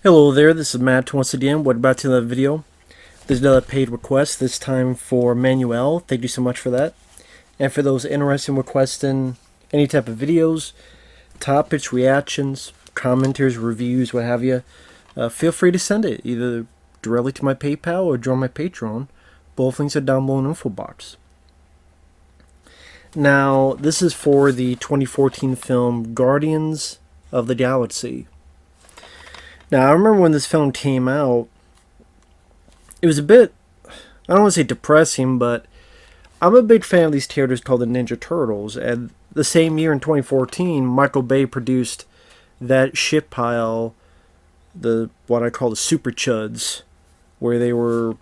Hello there, this is Matt once again. Welcome back to another video. There's another paid request, this time for Manuel. Thank you so much for that. And for those interested in requesting any type of videos, topics, reactions, commenters, reviews, what have you, feel free to send it either directly to my PayPal or join my Patreon. Both links are down below in the info box. Now, this is for the 2014 film Guardians of the Galaxy. Now, I remember when this film came out, it was a bit, I don't want to say depressing, but I'm a big fan of these characters called the Ninja Turtles. And the same year in 2014, Michael Bay produced that shit pile, what I call the Super Chuds, where they were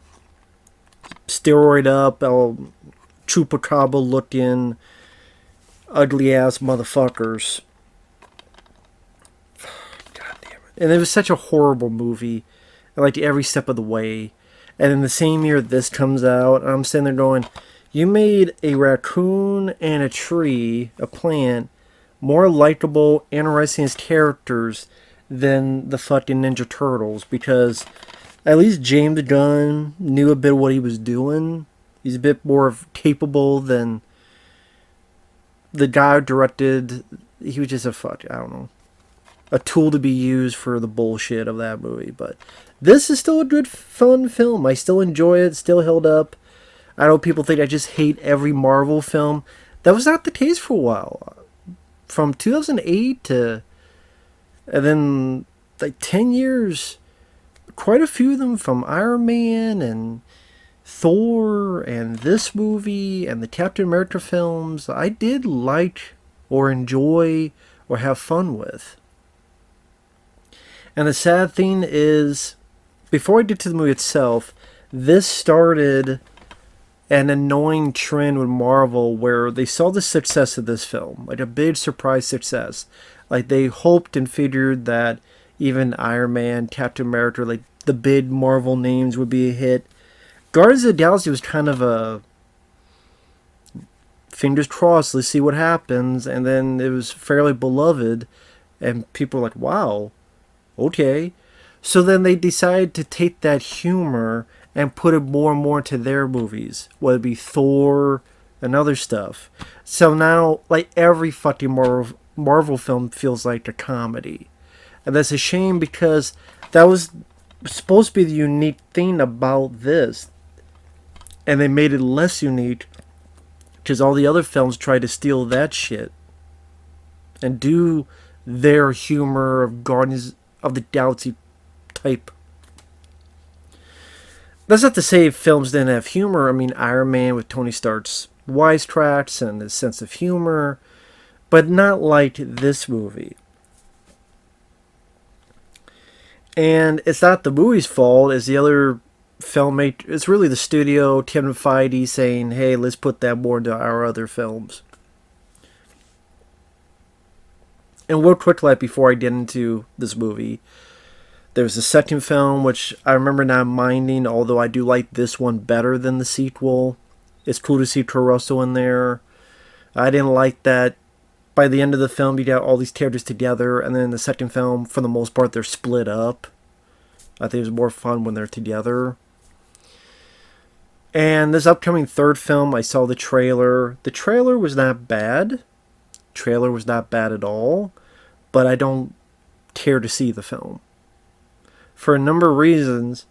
steroid up, chupacabra looking, ugly ass motherfuckers. And it was such a horrible movie, like every step of the way. And in the same year this comes out, I'm sitting there going, you made a raccoon and a tree, a plant, more likable, interesting as characters than the fucking Ninja Turtles. Because at least James Gunn knew a bit what he was doing. He's a bit more capable than the guy who directed. He was just I don't know, a tool to be used for the bullshit of that movie. But this is still a good, fun film. I still enjoy it. Still held up. I know people think I just hate every Marvel film. That was not the case for a while. From 2008 to, and then like 10 years, quite a few of them, from Iron Man and Thor and this movie and the Captain America films, I did like or enjoy or have fun with. And the sad thing is, before I get to the movie itself, this started an annoying trend with Marvel where they saw the success of this film, like a big surprise success. Like they hoped and figured that even Iron Man, Captain America, like the big Marvel names would be a hit. Guardians of the Galaxy was kind of a fingers crossed, let's see what happens. And then it was fairly beloved, and people were like, wow, okay. So then they decided to take that humor and put it more and more into their movies, whether it be Thor and other stuff. So now, like, every fucking Marvel film feels like a comedy. And that's a shame, because that was supposed to be the unique thing about this. And they made it less unique because all the other films tried to steal that shit and do their humor of Guardians of the Galaxy type. That's not to say films didn't have humor. I mean, Iron Man with Tony Stark's wisecracks and his sense of humor, but not like this movie. And it's not the movie's fault, it's the other filmmaker. It's really the studio, Kevin Feige, saying, hey, let's put that more into our other films. And real quick, like, before I get into this movie, there's a second film, which I remember not minding, although I do like this one better than the sequel. It's cool to see Kurt Russell in there. I didn't like that by the end of the film you got all these characters together, and then in the second film, for the most part, they're split up. I think it was more fun when they're together. And this upcoming third film, I saw the trailer. The trailer was not bad. Trailer was not bad at all. But I don't care to see the film, for a number of reasons.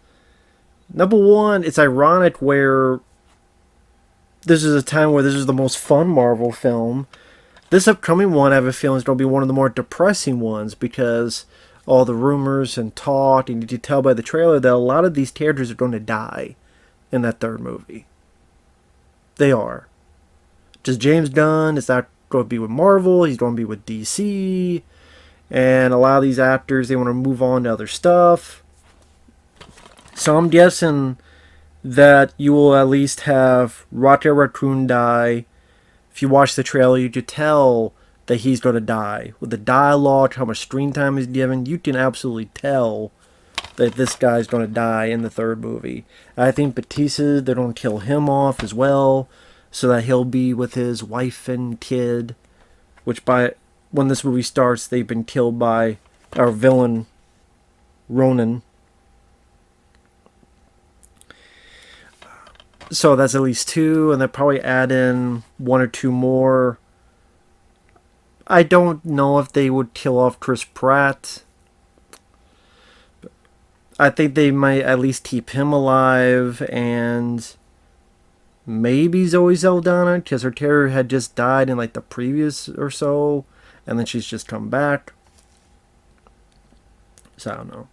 Number one, it's ironic where this is a time where this is the most fun Marvel film. This upcoming one, I have a feeling, is going to be one of the more depressing ones, because all the rumors and talk, and you can tell by the trailer that a lot of these characters are going to die in that third movie. They are. Just James Gunn is not going to be with Marvel, he's going to be with DC. And a lot of these actors, they want to move on to other stuff. So I'm guessing that you will at least have Rocket Raccoon die. If you watch the trailer, you could tell that he's going to die. With the dialogue, how much screen time is given, you can absolutely tell that this guy's going to die in the third movie. I think Bautista, they're going to kill him off as well, so that he'll be with his wife and kid, which by when this movie starts, they've been killed by our villain Ronan. So that's at least 2, and they'll probably add in 1 or 2 more. I don't know if they would kill off Chris Pratt. I think they might at least keep him alive, and maybe Zoe Saldaña, because her terror had just died in like the previous or so, and then she's just come back. So I don't know.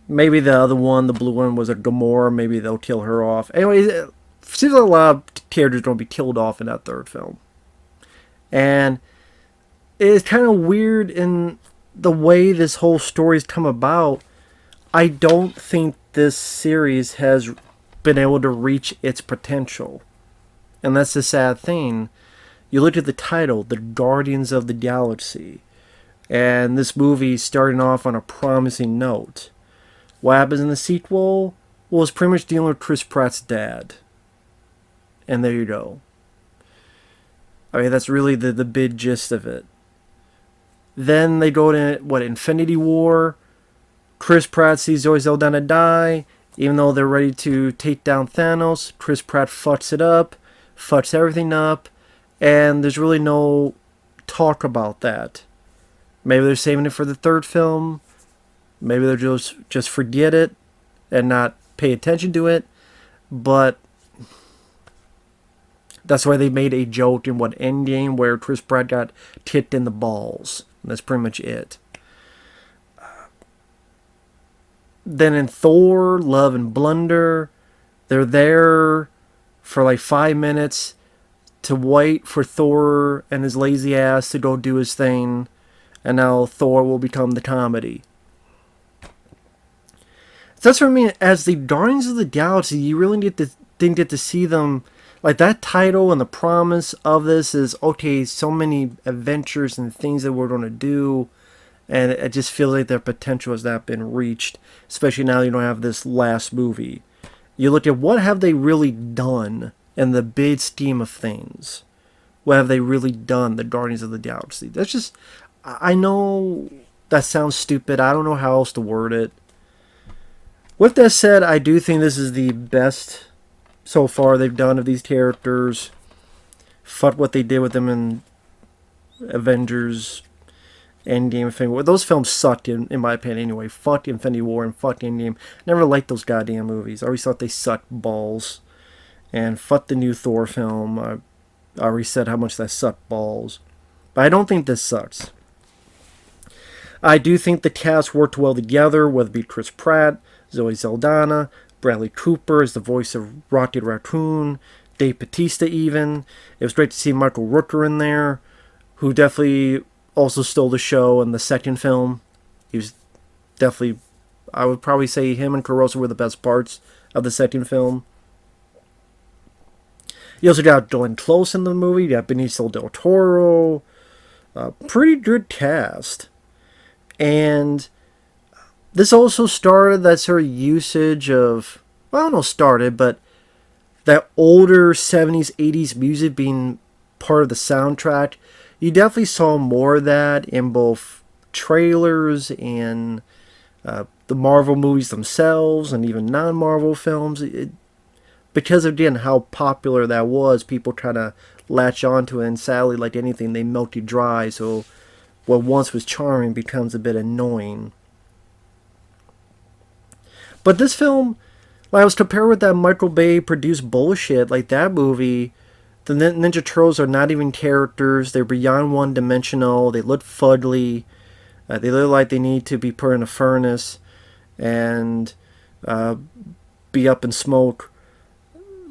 Maybe the other one, the blue one, was a Gamora. Maybe they'll kill her off. Anyway, it seems like a lot of characters are going to be killed off in that third film. And it's kind of weird in the way this whole story's come about. I don't think this series has been able to reach its potential. And that's the sad thing. You look at the title, The Guardians of the Galaxy. And this movie starting off on a promising note. What happens in the sequel? Well, it's pretty much dealing with Chris Pratt's dad. And there you go. I mean, that's really the big gist of it. Then they go to, Infinity War. Chris Pratt sees Zoe Saldaña die. Even though they're ready to take down Thanos, Chris Pratt fucks it up. Fucks everything up. And there's really no talk about that. Maybe they're saving it for the third film. Maybe they'll just forget it and not pay attention to it. But that's why they made a joke in Endgame where Chris Pratt got kicked in the balls. And that's pretty much it. Then in Thor, Love and Blunder, they're there for like 5 minutes to wait for Thor and his lazy ass to go do his thing. And now Thor will become the comedy. That's what I mean. As the Guardians of the Galaxy, you really didn't get to see them. Like, that title and the promise of this is, okay, so many adventures and things that we're going to do. And it just feels like their potential has not been reached. Especially now you don't have this last movie. You look at what have they really done in the big scheme of things. What have they really done, the Guardians of the Galaxy? That's just, I know that sounds stupid. I don't know how else to word it. With that said, I do think this is the best so far they've done of these characters. Fuck what they did with them in Avengers, Endgame, Infinity War. Those films sucked, in my opinion, anyway. Fuck Infinity War and fuck Endgame. Never liked those goddamn movies. I always thought they sucked balls. And fuck the new Thor film. I already said how much that sucked balls. But I don't think this sucks. I do think the cast worked well together, whether it be Chris Pratt, Zoe Saldaña, Bradley Cooper as the voice of Rocket Raccoon, Dave Bautista even. It was great to see Michael Rooker in there, who definitely also stole the show in the second film. He was definitely, I would probably say him and Caruso were the best parts of the second film. You also got Glenn Close in the movie. You got Benicio del Toro. Pretty good cast. And this also started that sort of usage of, well, I don't know, started, but that older 70s, 80s music being part of the soundtrack. You definitely saw more of that in both trailers and the Marvel movies themselves and even non-Marvel films. Because, again, how popular that was, people try to latch onto it, and sadly, like anything, they melt you dry, so what once was charming becomes a bit annoying. But this film, like I was compared with that Michael Bay produced bullshit, like that movie, the Ninja Turtles are not even characters, they're beyond one-dimensional, they look fugly, they look like they need to be put in a furnace and be up in smoke.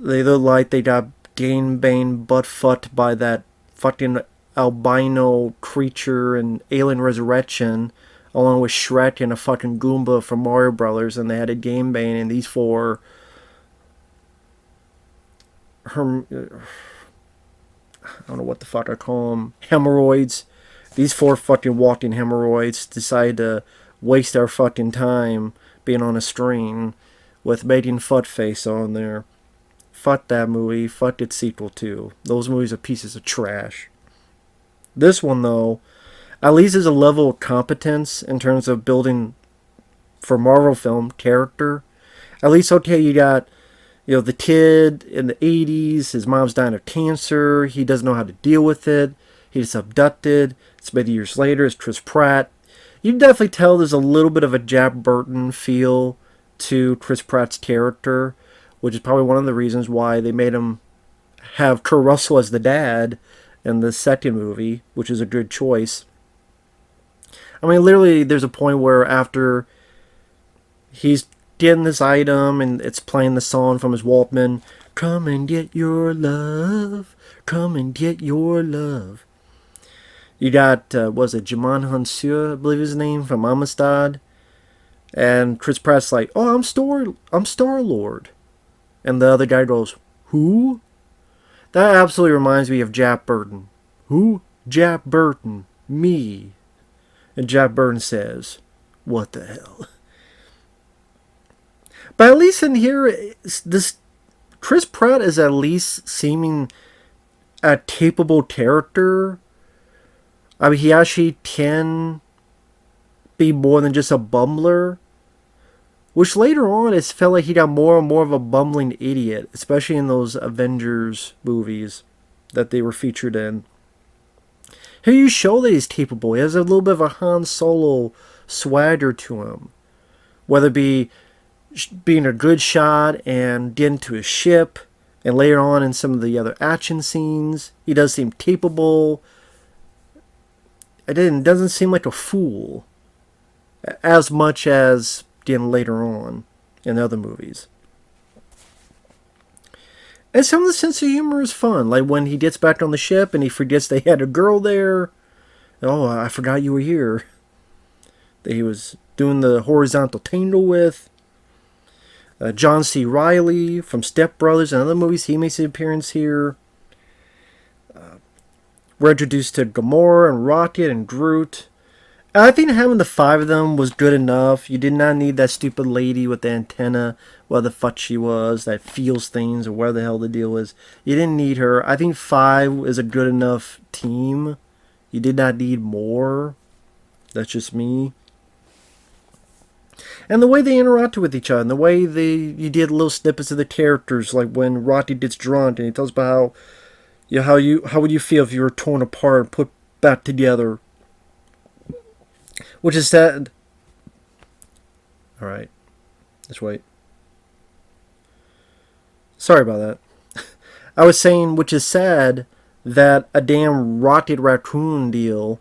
They look like they got gangbanged butt-fucked by that fucking albino creature in Alien Resurrection, along with Shrek and a fucking Goomba from Mario Brothers, and they had a gangbang, and these four I don't know what the fuck I call them, hemorrhoids. These four fucking walking hemorrhoids decide to waste our fucking time being on a screen with making Fuckface on there. Fuck that movie. Fuck its sequel too. Those movies are pieces of trash. This one though, At least there's a level of competence in terms of building for Marvel film character. At least, okay, you got, the kid in the 80s, his mom's dying of cancer, he doesn't know how to deal with it, he's abducted, it's many years later, it's Chris Pratt. You can definitely tell there's a little bit of a Jack Burton feel to Chris Pratt's character, which is probably one of the reasons why they made him have Kurt Russell as the dad in the second movie, which is a good choice. I mean, literally, there's a point where after he's getting this item and it's playing the song from his Walkman, "Come and get your love, come and get your love." You got, was it Djimon Hounsou, I believe his name, from Amistad. And Chris Pratt's like, "Oh, I'm Star-Lord." And the other guy goes, "Who?" That absolutely reminds me of Jack Burton. "Who?" "Jack Burton. Me." And Jack Burton says, "What the hell?" But at least in here, this Chris Pratt is at least seeming a capable character. I mean, he actually can be more than just a bumbler. Which later on, it felt like he got more and more of a bumbling idiot, especially in those Avengers movies that they were featured in. Here you show that he's capable. He has a little bit of a Han Solo swagger to him. Whether it be being a good shot and getting to his ship, and later on in some of the other action scenes, he does seem capable. It doesn't seem like a fool as much as getting later on in other movies. And some of the sense of humor is fun. Like when he gets back on the ship and he forgets they had a girl there. "Oh, I forgot you were here." That he was doing the horizontal tangle with. John C. Reilly from Step Brothers and other movies, he makes an appearance here. We're introduced to Gamora and Rocket and Groot. I think having the 5 of them was good enough. You did not need that stupid lady with the antenna, where the fuck she was, that feels things, or where the hell the deal is. You didn't need her. I think 5 is a good enough team. You did not need more. That's just me. And the way they interacted with each other, and the way you did little snippets of the characters, like when Rocky gets drunk and he tells about how would you feel if you were torn apart and put back together. Which is sad. Alright. Let's wait. Sorry about that. I was saying, which is sad, that a damn Rocket Raccoon deal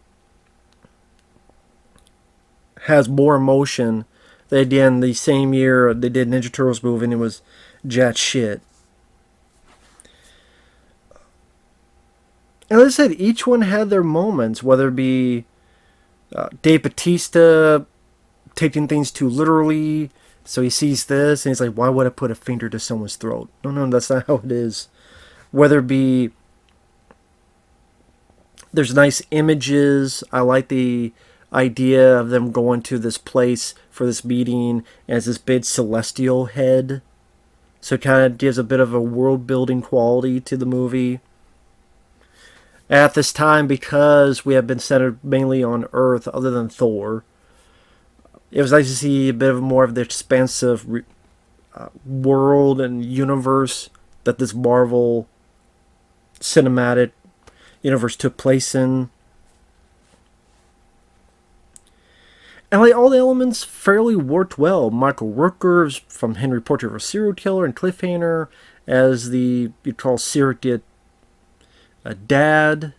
has more emotion. They did in the same year they did Ninja Turtles movie, and it was jack shit. And as I said, each one had their moments, whether it be Dave Bautista taking things too literally. So he sees this and he's like, "Why would I put a finger to someone's throat?" No, that's not how it is. Whether it be, there's nice images. I like the idea of them going to this place for this meeting as this big celestial head. So it kind of gives a bit of a world building quality to the movie. At this time, because we have been centered mainly on Earth, other than Thor, it was nice to see a bit of more of the expansive world and universe that this Marvel cinematic universe took place in. And like all the elements fairly worked well. Michael Rooker from Henry Portrait of a Serial Killer and Cliffhanger as the, you'd call surrogate dad,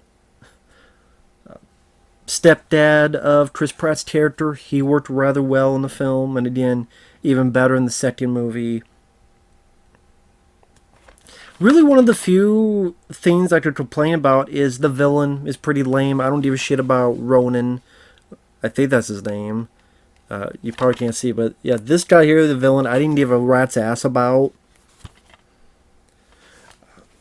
stepdad of Chris Pratt's character. He worked rather well in the film, and again, even better in the second movie. Really, one of the few things I could complain about is the villain is pretty lame. I don't give a shit about Ronan. I think that's his name. You probably can't see, but yeah, this guy here, the villain, I didn't give a rat's ass about.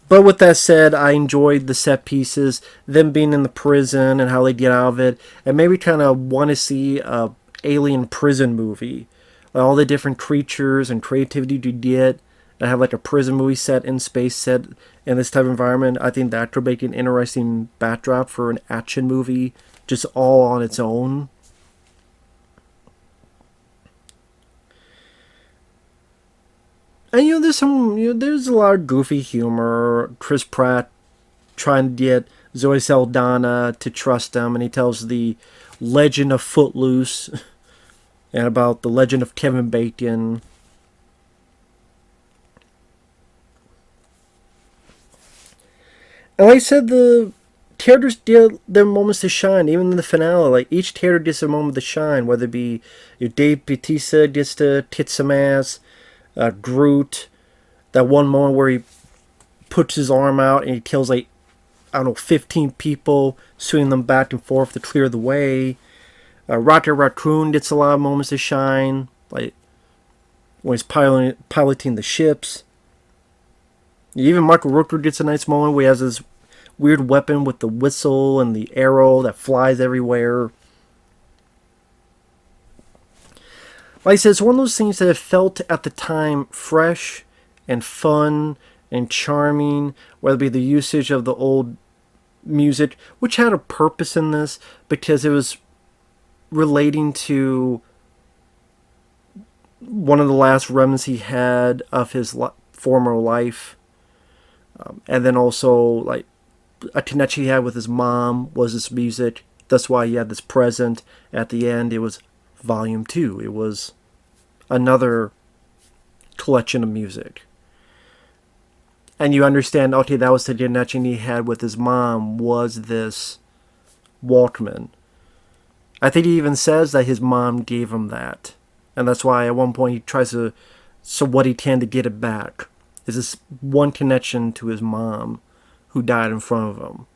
But with that said, I enjoyed the set pieces, them being in the prison and how they get out of it, and maybe kind of want to see a alien prison movie. Like all the different creatures and creativity you get, and have like a prison movie set in space, set in this type of environment. I think that could make an interesting backdrop for an action movie just all on its own. And there's a lot of goofy humor. Chris Pratt trying to get Zoe Saldaña to trust him, and he tells the legend of Footloose and about the legend of Kevin Bacon. And like I said, the characters did their moments to shine, even in the finale. Like, each character gets a moment to shine, whether it be Dave Bautista gets to tit some ass, Groot, that one moment where he puts his arm out and he kills, like, I don't know, 15 people, swinging them back and forth to clear the way. Rocket Raccoon gets a lot of moments to shine, like when he's piloting the ships. Even Michael Rooker gets a nice moment where he has this weird weapon with the whistle and the arrow that flies everywhere. Like I said, it's one of those things that felt at the time fresh and fun and charming, whether it be the usage of the old music, which had a purpose in this because it was relating to one of the last remnants he had of his former life. And then also, like, a connection he had with his mom was this music. That's why he had this present. At the end, it was Volume 2. It was another collection of music. And you understand, okay, that was the connection he had with his mom, was this Walkman. I think he even says that his mom gave him that. And that's why at one point he tries to, so what he can to get it back. Is this one connection to his mom who died in front of him.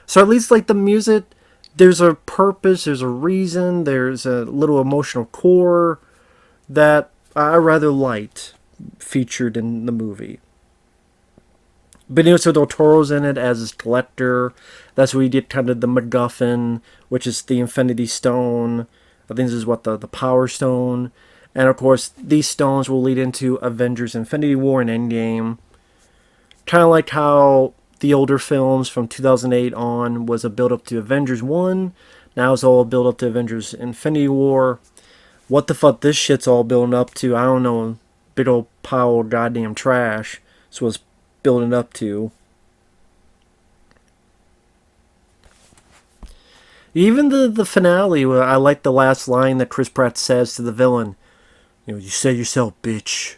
So at least, like, the music, there's a purpose, there's a reason, there's a little emotional core that I rather liked featured in the movie. Benicio del Toro's in it as his collector. That's where you get kind of the MacGuffin, which is the Infinity Stone. I think this is what the Power Stone. And of course, these stones will lead into Avengers Infinity War and Endgame. Kind of like how the older films from 2008 on was a build-up to Avengers 1. Now it's all a build-up to Avengers Infinity War. What the fuck this shit's all building up to, I don't know. Big old pile of goddamn trash. So it's building up to. Even the finale, I like the last line that Chris Pratt says to the villain. You said yourself, bitch.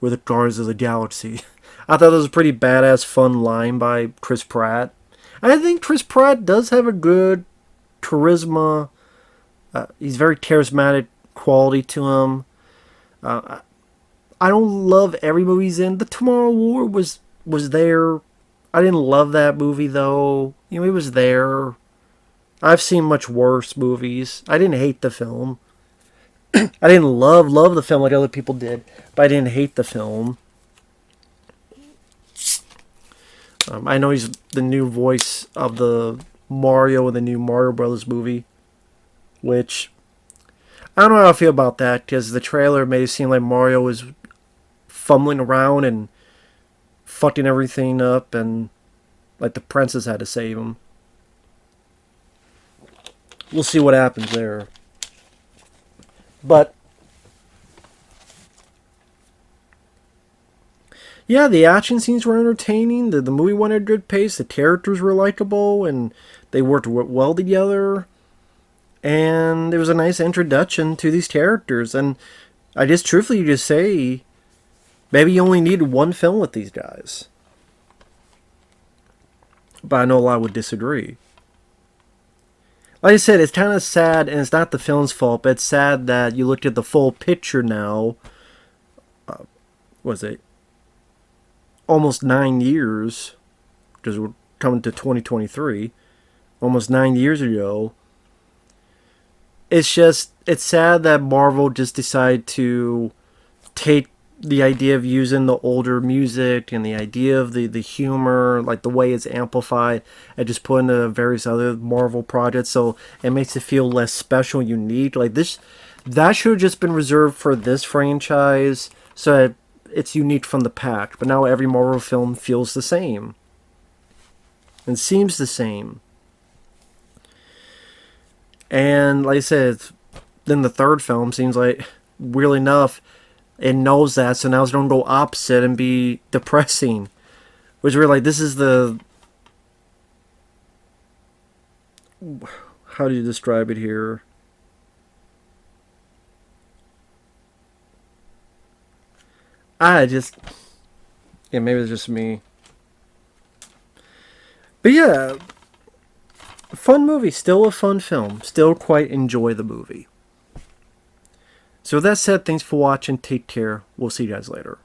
We're the Guardians of the Galaxy. I thought that was a pretty badass, fun line by Chris Pratt. I think Chris Pratt does have a good charisma. He's very charismatic quality to him. I don't love every movie he's in. The Tomorrow War was there. I didn't love that movie, though. It was there. I've seen much worse movies. I didn't hate the film. I didn't love the film like other people did, but I didn't hate the film. I know he's the new voice of the Mario in the new Mario Brothers movie, which I don't know how I feel about that, because the trailer made it seem like Mario was fumbling around and fucking everything up, and like the princess had to save him. We'll see what happens there. But yeah, the action scenes were entertaining. The movie went at a good pace. The characters were likable, and they worked well together. And there was a nice introduction to these characters. And I just truthfully just say, maybe you only needed one film with these guys. But I know a lot would disagree. Like I said, it's kind of sad, and it's not the film's fault, but it's sad that you looked at the full picture now. What was it? Almost 9 years, because we're coming to 2023. Almost 9 years ago. It's sad that Marvel just decided to take the idea of using the older music and the idea of the humor, like the way it's amplified, and just put into various other Marvel projects, so it makes it feel less special and unique. Like this, that should have just been reserved for this franchise, so that it's unique from the pack. But now every Marvel film feels the same and seems the same. And like I said, then the third film seems like, weirdly enough, it knows that, so now it's going to go opposite and be depressing. Which we're like, this is the... How do you describe it here? I just... Yeah, maybe it's just me. But yeah, fun movie. Still a fun film. Still quite enjoy the movie. So with that said, thanks for watching. Take care. We'll see you guys later.